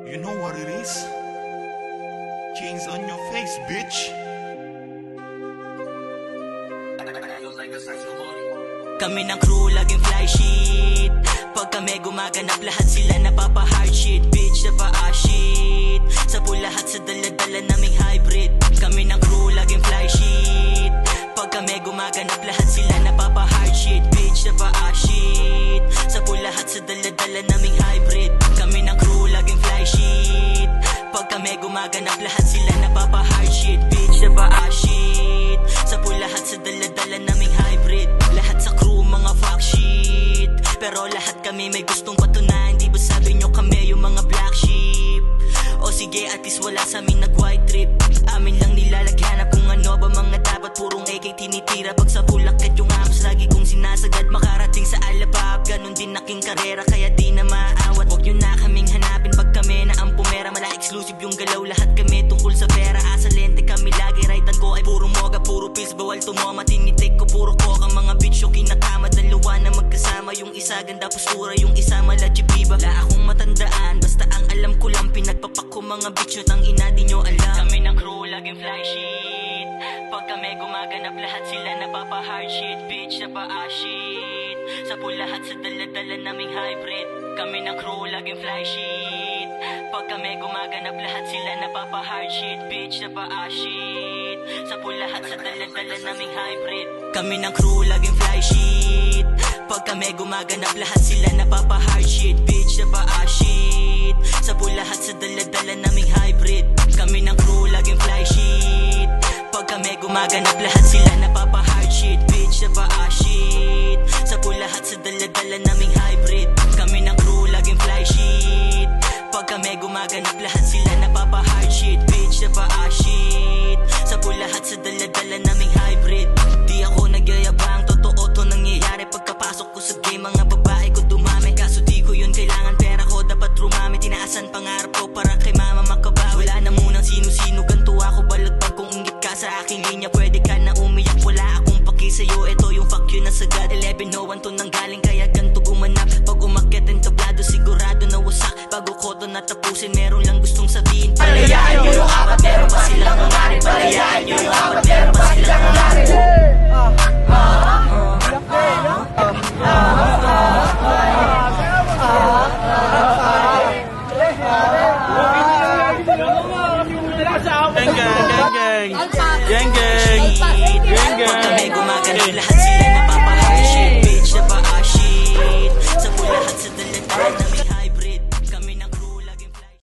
You know what it is? Chains on your face, bitch. Kami ng crew laging fly shit. Pag kami gumaganap lahat sila napapa-hard shit. Bitch napa-shit. Sa po lahat sa dala-dala naming hybrid. Kami ng crew laging fly shit. Pag kami gumaganap lahat sila napapa-hard shit. Bitch napa-shit. Sa po lahat sa dala-dala naming hybrid. Kami ng crew laging fly shit. Pag kami gumaganap lahat sila napapa-hard shit. Bitch napa-shit. Sa po lahat sa dala-dala naming hybrid. Lahat sa crew mga fuck shit. Pero lahat kami may gustong patunayan. Di ba sabi nyo kami yung mga black sheep? O sige at least wala sa amin nag-white trip. Amin lang nilalagyan kung ano ba mga dapat. Purong AK tinitira pag sa pulakit yung amos lagi kong sinasagad. Makarating sa alabab, ganun din aking karera. Kaya di na maaawat. Huwag nyo na kaming hanapin pag kami na ang pumera. Mala exclusive yung galaw, lahat kami tungkol sa pera. Asa lente kami lagi, raitan ko ay puro moga. Puro pills, bawal tumoma, tinitik ko puro coke. Ang mga bitch yung kinakama, dalawa na magkasama. Yung isa ganda postura, yung isa malachibiba. La akong matandaan, basta ang alam ko lang pinagpapak ko mga bitch nyo tang ina di nyo alam. Kami ng crew laging fly shit. Pag kami gumaganap lahat sila napapa-hard shit. Bitch napa-shit. Sa po lahat sa dala-dala naming hybrid. Kami ng crew laging fly shit. Pag kami gumaganap lahat sila napapa-hard shit. Bitch napa-shit. Sa po lahat sa dala-dala naming hybrid. Kami ng crew laging fly shit. Pag kami gumaganap lahat sila napapa-hard shit. Bitch napa-shit. Sa po lahat sa dala-dala naming hybrid. Kami ng crew laging fly shit. Pag kami gumaganap lahat sila napapa-hard shit. Bitch napa-shit. Sa po lahat sa dala-dala naming hybrid. Kami ng crew laging fly shit. Pag kami gumaganap lahat sila napapa-hard shit. Bitch napa-shit. Sa po lahat sa dala-dala naming hybrid. Di ako nagyayabang, totoo to nangyayari. Pagkapasok ko sa game mga babae ko dumami. Kaso di ko yun kailangan, pera ko dapat rumami. Tinaasan pangarap ko para kay mama makabawi. Wala na munang sino-sino, ganto ako balagbag. Kung inggit ka sa aking linya pwede ka na umiyak. Wala akong paki sa'yo, ito yung fuck you na sagad. 11:01 to nanggaling kaya ganto gumanap. Pag umakyat ang tablado sigurado na wasak. Bago ko to natapusin meron lang gustong sabihin. Palayaan nyo yung apat, meron pa silang nangarin. Palayaan nyo yung apat, meron pa silang nangarin. Gang gang. Gang gang. Gang gang. Pag kami gumaganap lahat